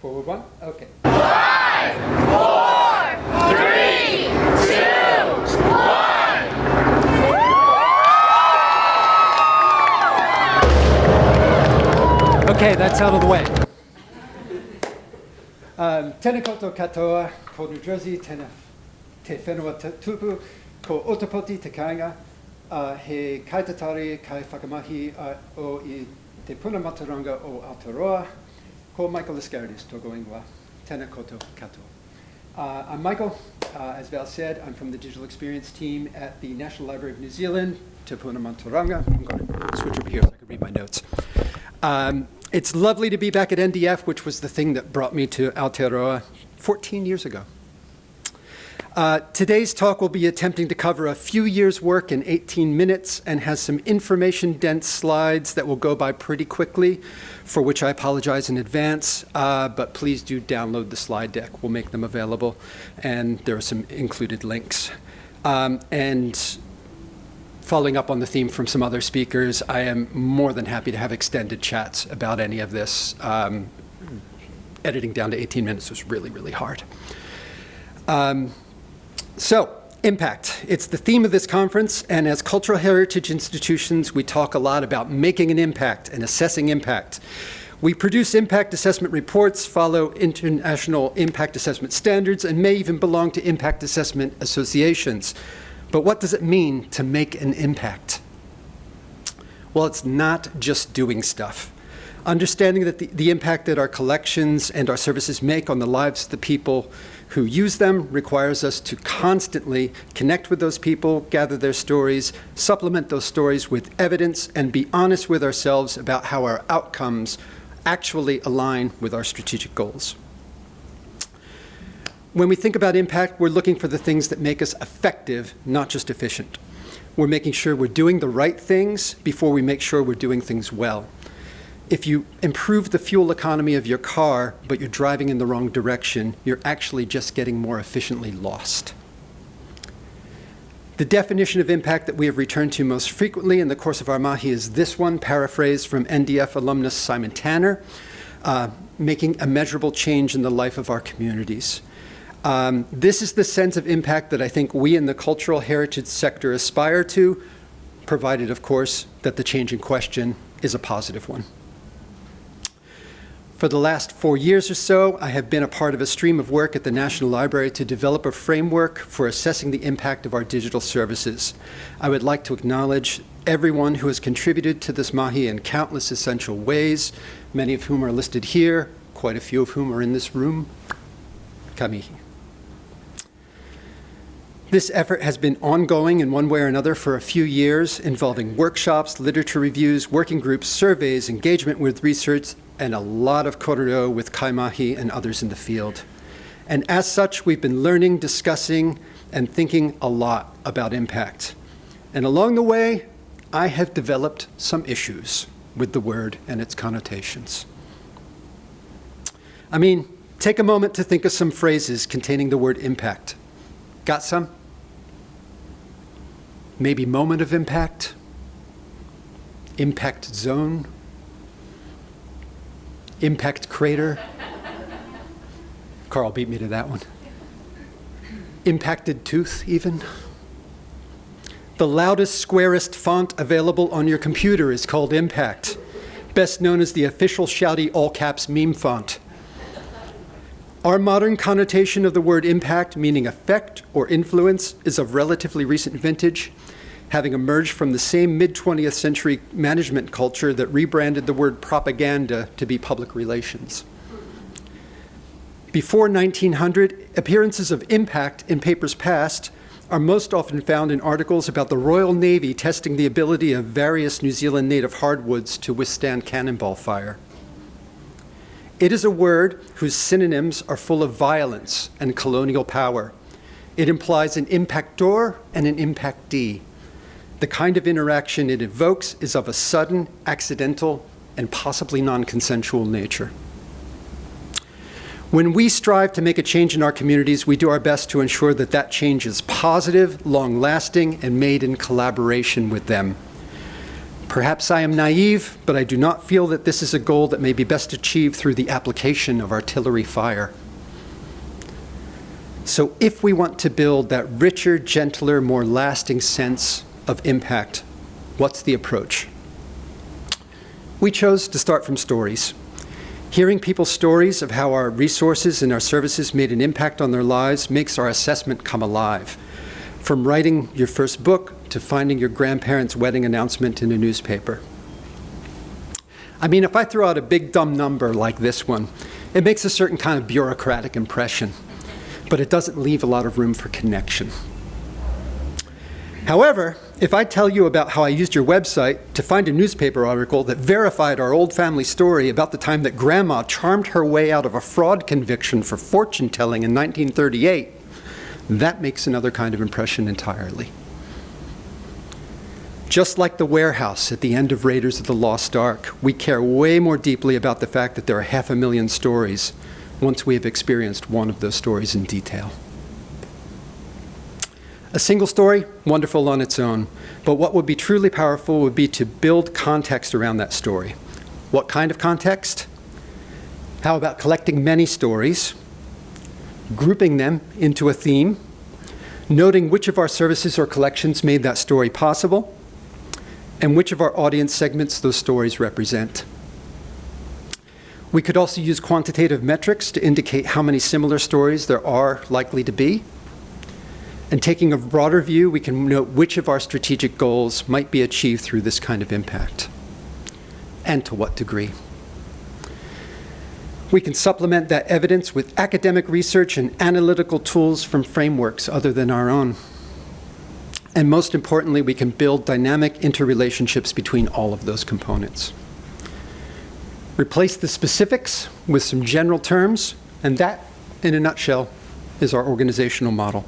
Forward one? Okay. 5, 4, 3, 2, 1. Okay, that's out of the way. Tēnā koutou katoa, ko New Jersey, tēnā te whenua tupu, ko Otapoti te kāinga, he kaitatari kai whakamahi o I te Puna Mātauranga o Aotearoa, ko Michael Lascarides, tōko ingoa, tēnā koutou katoa. I'm Michael. As Val said, I'm from the digital experience team at the National Library of New Zealand, Te Puna Mātauranga. I'm going to switch over here so I can read my notes. It's lovely to be back at NDF, which was the thing that brought me to Aotearoa 14 years ago. Today's talk will be attempting to cover a few years' work in 18 minutes and has some information-dense slides that will go by pretty quickly, for which I apologize in advance, but please do download the slide deck. We'll make them available, and there are some included links. And following up on the theme from some other speakers, I am more than happy to have extended chats about any of this. Editing down to 18 minutes was really, really hard. So, impact. It's the theme of this conference, and as cultural heritage institutions, we talk a lot about making an impact and assessing impact. We produce impact assessment reports, follow international impact assessment standards, and may even belong to impact assessment associations. But what does it mean to make an impact? Well, it's not just doing stuff. Understanding that the impact that our collections and our services make on the lives of the people who use them requires us to constantly connect with those people, gather their stories, supplement those stories with evidence, and be honest with ourselves about how our outcomes actually align with our strategic goals. When we think about impact, we're looking for the things that make us effective, not just efficient. We're making sure we're doing the right things before we make sure we're doing things well. If you improve the fuel economy of your car, but you're driving in the wrong direction, you're actually just getting more efficiently lost. The definition of impact that we have returned to most frequently in the course of our mahi is this one, paraphrased from NDF alumnus Simon Tanner, making a measurable change in the life of our communities. This is the sense of impact that I think we in the cultural heritage sector aspire to, provided, of course, that the change in question is a positive one. For the last 4 years or so, I have been a part of a stream of work at the National Library to develop a framework for assessing the impact of our digital services. I would like to acknowledge everyone who has contributed to this mahi in countless essential ways, many of whom are listed here, quite a few of whom are in this room. Kamihi. This effort has been ongoing in one way or another for a few years, involving workshops, literature reviews, working groups, surveys, engagement with research, and a lot of korero with kaimahi and others in the field. And as such, we've been learning, discussing, and thinking a lot about impact. And along the way, I have developed some issues with the word and its connotations. I mean, take a moment to think of some phrases containing the word impact. Got some? Maybe moment of impact? Impact zone? Impact crater? Carl beat me to that one. Impacted tooth, even? The loudest, squarest font available on your computer is called Impact, best known as the official shouty all-caps meme font. Our modern connotation of the word impact, meaning effect or influence, is of relatively recent vintage, having emerged from the same mid-20th century management culture that rebranded the word propaganda to be public relations. Before 1900, appearances of impact in papers past are most often found in articles about the Royal Navy testing the ability of various New Zealand native hardwoods to withstand cannonball fire. It is a word whose synonyms are full of violence and colonial power. It implies an impactor and an impactee. The kind of interaction it evokes is of a sudden, accidental, and possibly non-consensual nature. When we strive to make a change in our communities, we do our best to ensure that that change is positive, long-lasting, and made in collaboration with them. Perhaps I am naive, but I do not feel that this is a goal that may be best achieved through the application of artillery fire. So if we want to build that richer, gentler, more lasting sense of impact, what's the approach? We chose to start from stories. Hearing people's stories of how our resources and our services made an impact on their lives makes our assessment come alive. From writing your first book to finding your grandparents' wedding announcement in a newspaper. I mean, if I throw out a big dumb number like this one, it makes a certain kind of bureaucratic impression, but it doesn't leave a lot of room for connection. However, if I tell you about how I used your website to find a newspaper article that verified our old family story about the time that Grandma charmed her way out of a fraud conviction for fortune-telling in 1938, that makes another kind of impression entirely. Just like the warehouse at the end of Raiders of the Lost Ark, we care way more deeply about the fact that there are 500,000 stories once we have experienced one of those stories in detail. A single story, wonderful on its own, but what would be truly powerful would be to build context around that story. What kind of context? How about collecting many stories, grouping them into a theme, noting which of our services or collections made that story possible, and which of our audience segments those stories represent. We could also use quantitative metrics to indicate how many similar stories there are likely to be. And taking a broader view, we can note which of our strategic goals might be achieved through this kind of impact, and to what degree. We can supplement that evidence with academic research and analytical tools from frameworks other than our own. And most importantly, we can build dynamic interrelationships between all of those components. Replace the specifics with some general terms, and that, in a nutshell, is our organizational model.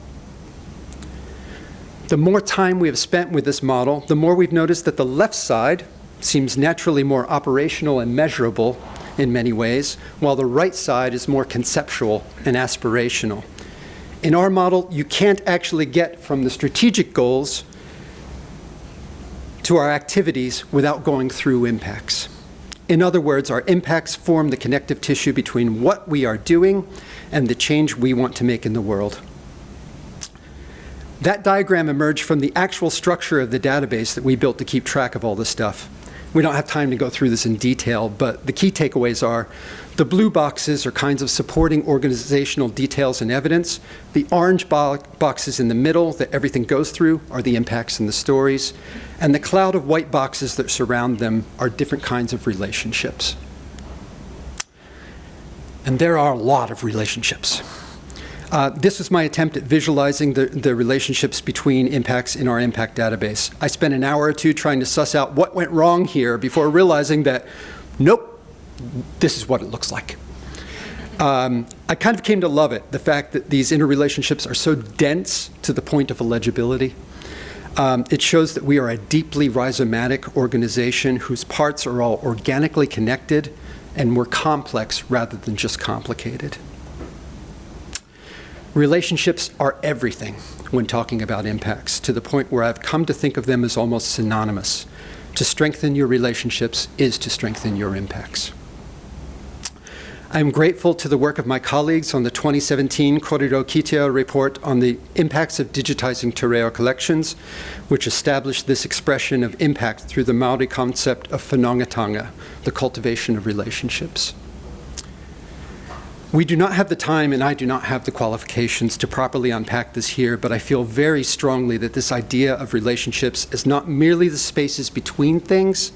The more time we have spent with this model, the more we've noticed that the left side seems naturally more operational and measurable in many ways, while the right side is more conceptual and aspirational. In our model, you can't actually get from the strategic goals to our activities without going through impacts. In other words, our impacts form the connective tissue between what we are doing and the change we want to make in the world. That diagram emerged from the actual structure of the database that we built to keep track of all this stuff. We don't have time to go through this in detail, but the key takeaways are the blue boxes are kinds of supporting organizational details and evidence. The orange boxes in the middle that everything goes through are the impacts and the stories. And the cloud of white boxes that surround them are different kinds of relationships. And there are a lot of relationships. This was my attempt at visualizing the relationships between impacts in our impact database. I spent an hour or two trying to suss out what went wrong here before realizing that, nope, this is what it looks like. I kind of came to love it, the fact that these interrelationships are so dense to the point of illegibility. It shows that we are a deeply rhizomatic organization whose parts are all organically connected and more complex rather than just complicated. Relationships are everything when talking about impacts, to the point where I've come to think of them as almost synonymous. To strengthen your relationships is to strengthen your impacts. I'm grateful to the work of my colleagues on the 2017 Korero Kitea report on the impacts of digitizing te reo collections, which established this expression of impact through the Maori concept of whanaungatanga, the cultivation of relationships. We do not have the time, and I do not have the qualifications to properly unpack this here, but I feel very strongly that this idea of relationships is not merely the spaces between things,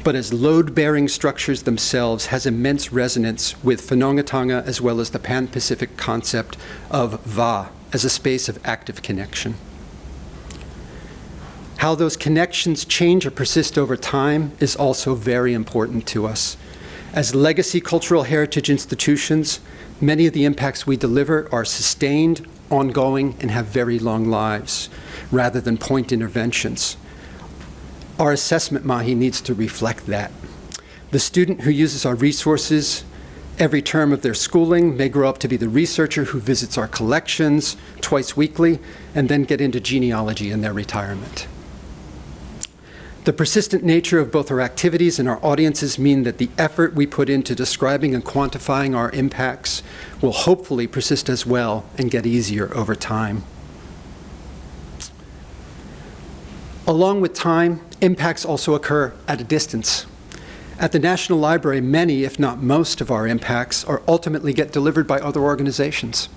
but as load-bearing structures themselves has immense resonance with whanaungatanga as well as the Pan-Pacific concept of va as a space of active connection. How those connections change or persist over time is also very important to us. As legacy cultural heritage institutions, many of the impacts we deliver are sustained, ongoing, and have very long lives, rather than point interventions. Our assessment mahi needs to reflect that. The student who uses our resources every term of their schooling may grow up to be the researcher who visits our collections twice weekly and then get into genealogy in their retirement. The persistent nature of both our activities and our audiences mean that the effort we put into describing and quantifying our impacts will hopefully persist as well and get easier over time. Along with time, impacts also occur at a distance. At the National Library, many, if not most, of our impacts are ultimately get delivered by other organizations,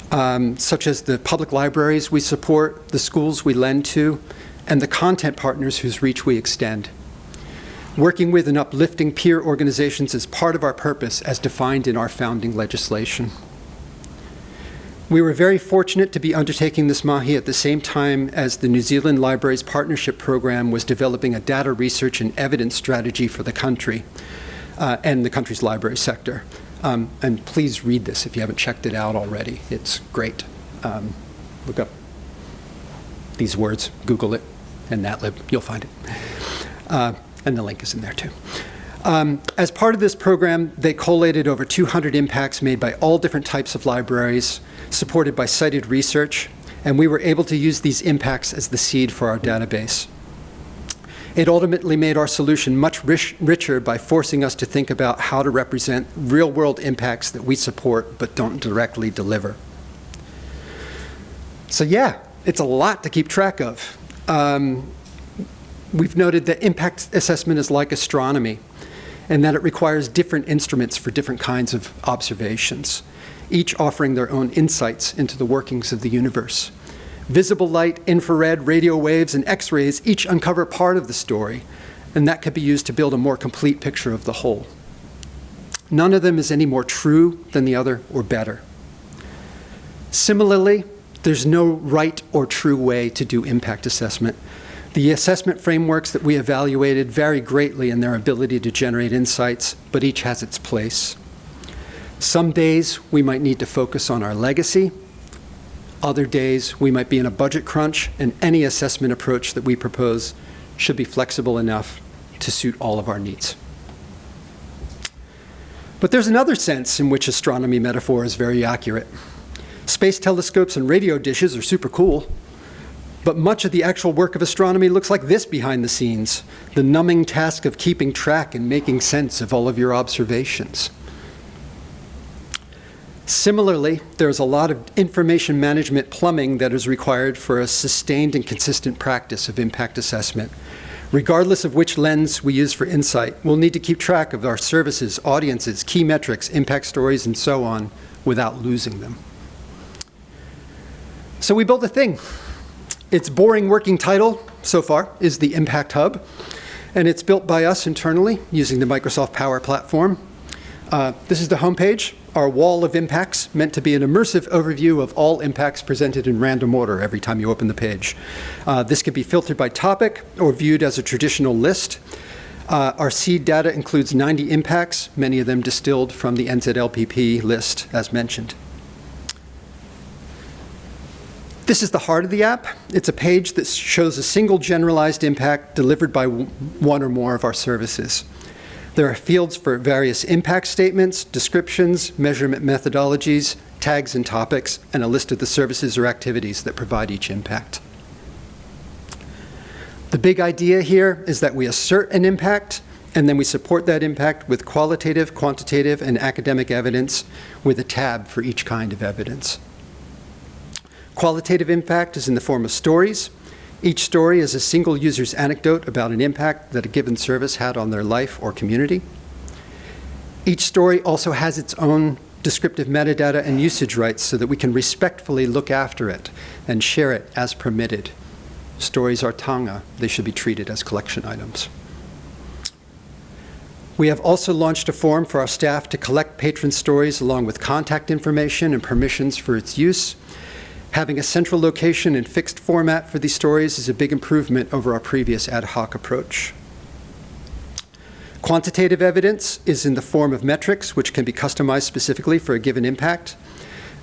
such as the public libraries we support, the schools we lend to, and the content partners whose reach we extend. Working with and uplifting peer organizations is part of our purpose as defined in our founding legislation. We were very fortunate to be undertaking this mahi at the same time as the New Zealand Libraries Partnership Program was developing a data research and evidence strategy for the country and the country's library sector. And please read this if you haven't checked it out already. It's great. Look up these words, Google it, and NatLib, you'll find it. And the link is in there too. As part of this program, they collated over 200 impacts made by all different types of libraries, supported by cited research, and we were able to use these impacts as the seed for our database. It ultimately made our solution much richer by forcing us to think about how to represent real-world impacts that we support but don't directly deliver. So yeah, it's a lot to keep track of. We've noted that impact assessment is like astronomy, and that it requires different instruments for different kinds of observations, each offering their own insights into the workings of the universe. Visible light, infrared, radio waves, and X-rays each uncover part of the story, and that could be used to build a more complete picture of the whole. None of them is any more true than the other or better. Similarly, there's no right or true way to do impact assessment. The assessment frameworks that we evaluated vary greatly in their ability to generate insights, but each has its place. Some days we might need to focus on our legacy. Other days we might be in a budget crunch, and any assessment approach that we propose should be flexible enough to suit all of our needs. But there's another sense in which astronomy metaphor is very accurate. Space telescopes and radio dishes are super cool, but much of the actual work of astronomy looks like this behind the scenes, the numbing task of keeping track and making sense of all of your observations. Similarly, there's a lot of information management plumbing that is required for a sustained and consistent practice of impact assessment. Regardless of which lens we use for insight, we'll need to keep track of our services, audiences, key metrics, impact stories, and so on without losing them. So we built a thing. Its boring working title, so far, is the Impact Hub, and it's built by us internally using the Microsoft Power Platform. This is the homepage, our wall of impacts, meant to be an immersive overview of all impacts presented in random order every time you open the page. This can be filtered by topic or viewed as a traditional list. Our seed data includes 90 impacts, many of them distilled from the NZLPP list, as mentioned. This is the heart of the app. It's a page that shows a single generalized impact delivered by one or more of our services. There are fields for various impact statements, descriptions, measurement methodologies, tags and topics, and a list of the services or activities that provide each impact. The big idea here is that we assert an impact, and then we support that impact with qualitative, quantitative, and academic evidence with a tab for each kind of evidence. Qualitative impact is in the form of stories. Each story is a single user's anecdote about an impact that a given service had on their life or community. Each story also has its own descriptive metadata and usage rights so that we can respectfully look after it and share it as permitted. Stories are taonga. They should be treated as collection items. We have also launched a form for our staff to collect patron stories along with contact information and permissions for its use. Having a central location and fixed format for these stories is a big improvement over our previous ad hoc approach. Quantitative evidence is in the form of metrics, which can be customized specifically for a given impact.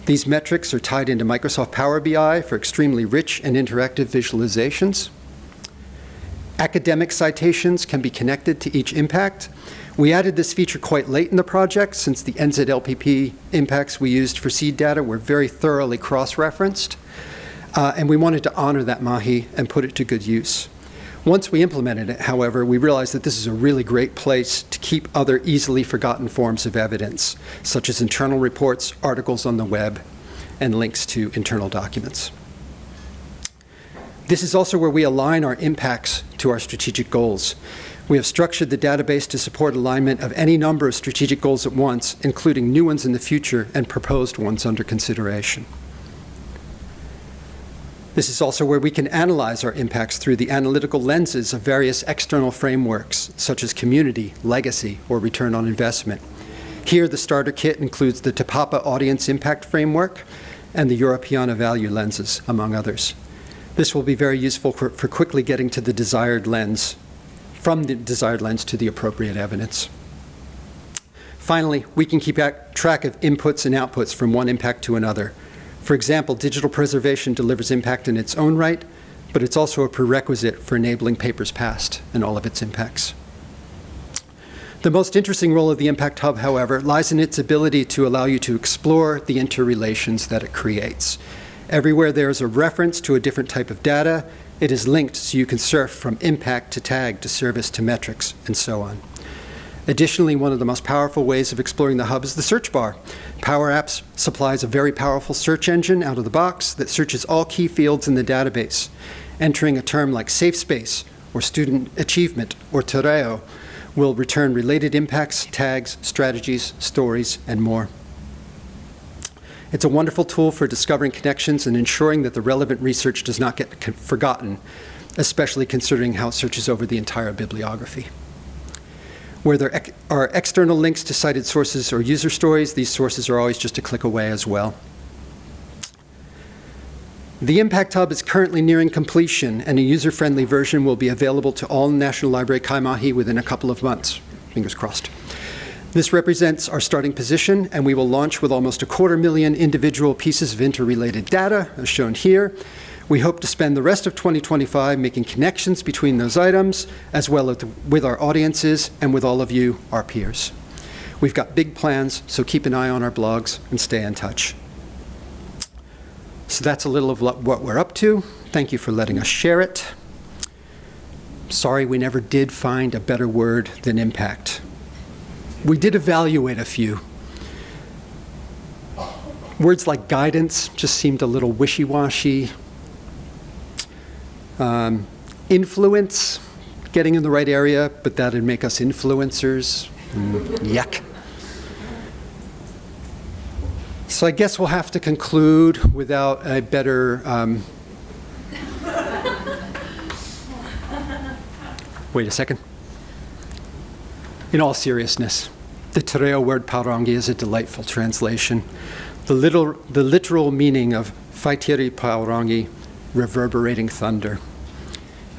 These metrics are tied into Microsoft Power BI for extremely rich and interactive visualizations. Academic citations can be connected to each impact. We added this feature quite late in the project since the NZLPP impacts we used for seed data were very thoroughly cross-referenced, and we wanted to honor that mahi and put it to good use. Once we implemented it, however, we realized that this is a really great place to keep other easily forgotten forms of evidence, such as internal reports, articles on the web, and links to internal documents. This is also where we align our impacts to our strategic goals. We have structured the database to support alignment of any number of strategic goals at once, including new ones in the future and proposed ones under consideration. This is also where we can analyze our impacts through the analytical lenses of various external frameworks, such as community, legacy, or return on investment. Here, the starter kit includes the TPAPA Audience Impact Framework and the Europeana Value Lenses, among others. This will be very useful for quickly getting to the desired lens, from the desired lens to the appropriate evidence. Finally, we can keep track of inputs and outputs from one impact to another. For example, digital preservation delivers impact in its own right, but it's also a prerequisite for enabling Papers Past and all of its impacts. The most interesting role of the Impact Hub, however, lies in its ability to allow you to explore the interrelations that it creates. Everywhere there is a reference to a different type of data, it is linked so you can surf from impact to tag to service to metrics and so on. Additionally, one of the most powerful ways of exploring the hub is the search bar. Power Apps supplies a very powerful search engine out of the box that searches all key fields in the database. Entering a term like safe space, or student achievement, or te reo will return related impacts, tags, strategies, stories, and more. It's a wonderful tool for discovering connections and ensuring that the relevant research does not get forgotten, especially considering how it searches over the entire bibliography. Where there are external links to cited sources or user stories, these sources are always just a click away as well. The Impact Hub is currently nearing completion, and a user-friendly version will be available to all National Library Kaimahi within a couple of months. Fingers crossed. This represents our starting position, and we will launch with almost 250,000 individual pieces of interrelated data, as shown here. We hope to spend the rest of 2025 making connections between those items, as well as with our audiences and with all of you, our peers. We've got big plans, so keep an eye on our blogs and stay in touch. So that's a little of what we're up to. Thank you for letting us share it. Sorry we never did find a better word than impact. We did evaluate a few. Words like guidance just seemed a little wishy-washy. Influence, getting in the right area, but that'd make us influencers. Yuck. So I guess we'll have to conclude without a better... Wait a second. In all seriousness, the te reo word paurangi is a delightful translation. The literal meaning of whaitiri paurangi, reverberating thunder.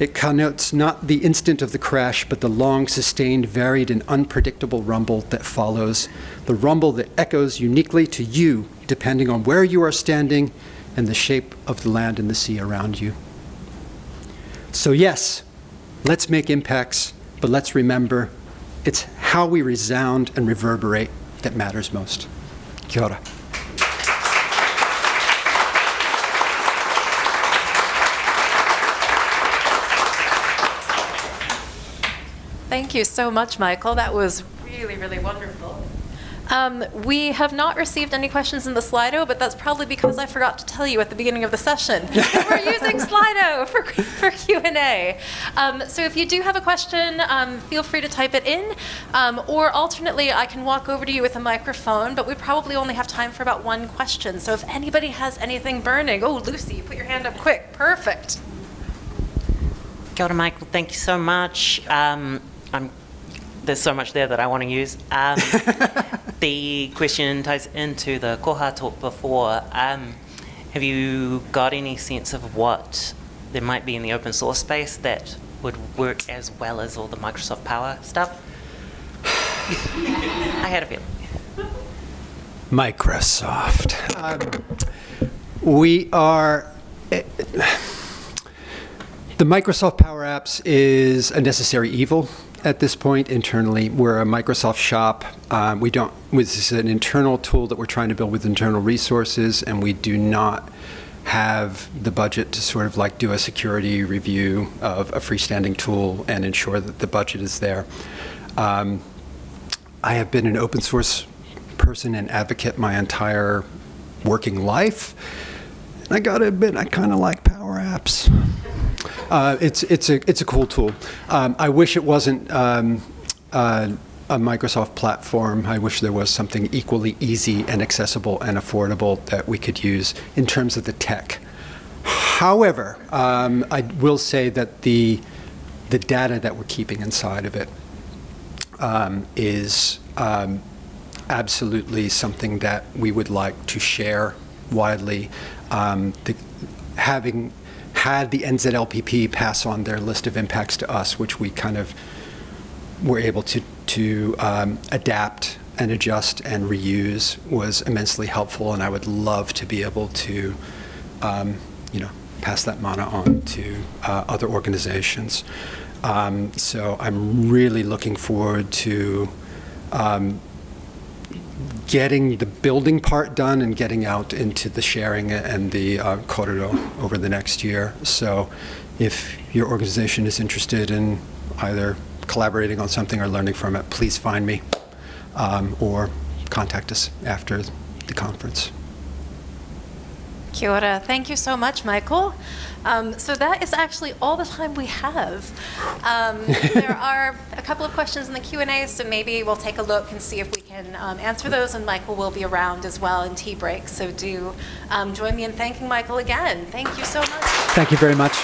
It connotes not the instant of the crash, but the long, sustained, varied, and unpredictable rumble that follows. The rumble that echoes uniquely to you, depending on where you are standing and the shape of the land and the sea around you. So yes, let's make impacts, but let's remember it's how we resound and reverberate that matters most. Kia ora. Thank you so much, Michael. That was really, really wonderful. We have not received any questions in the Slido, but that's probably because I forgot to tell you at the beginning of the session that we're using Slido for Q&A. So if you do have a question, feel free to type it in, or alternately, I can walk over to you with a microphone, but we probably only have time for about one question. So if anybody has anything burning, oh, Lucy, put your hand up quick. Perfect. Kia ora, Michael. Thank you so much. There's so much there that I want to use. The question ties into the koha talk before. Have you got any sense of what there might be in the open source space that would work as well as all the Microsoft Power stuff? I had a feeling. Microsoft. We are... The Microsoft Power Apps is a necessary evil at this point internally. We're a Microsoft shop. This is an internal tool that we're trying to build with internal resources, and we do not have the budget to sort of like do a security review of a freestanding tool and ensure that the budget is there. I have been an open source person and advocate my entire working life. And I gotta admit, I kind of like Power Apps. It's a cool tool. I wish it wasn't a Microsoft platform. I wish there was something equally easy and accessible and affordable that we could use in terms of the tech. However, I will say that the data that we're keeping inside of it is absolutely something that we would like to share widely. Having had the NZLPP pass on their list of impacts to us, which we kind of were able to adapt and adjust and reuse, was immensely helpful, and I would love to be able to pass that mana on to other organizations. So I'm really looking forward to getting the building part done and getting out into the sharing and the korero over the next year. So if your organization is interested in either collaborating on something or learning from it, please find me or contact us after the conference. Kia ora. Thank you so much, Michael. So that is actually all the time we have. There are a couple of questions in the Q&A, so maybe we'll take a look and see if we can answer those, and Michael will be around as well in tea break. So do join me in thanking Michael again. Thank you so much. Thank you very much.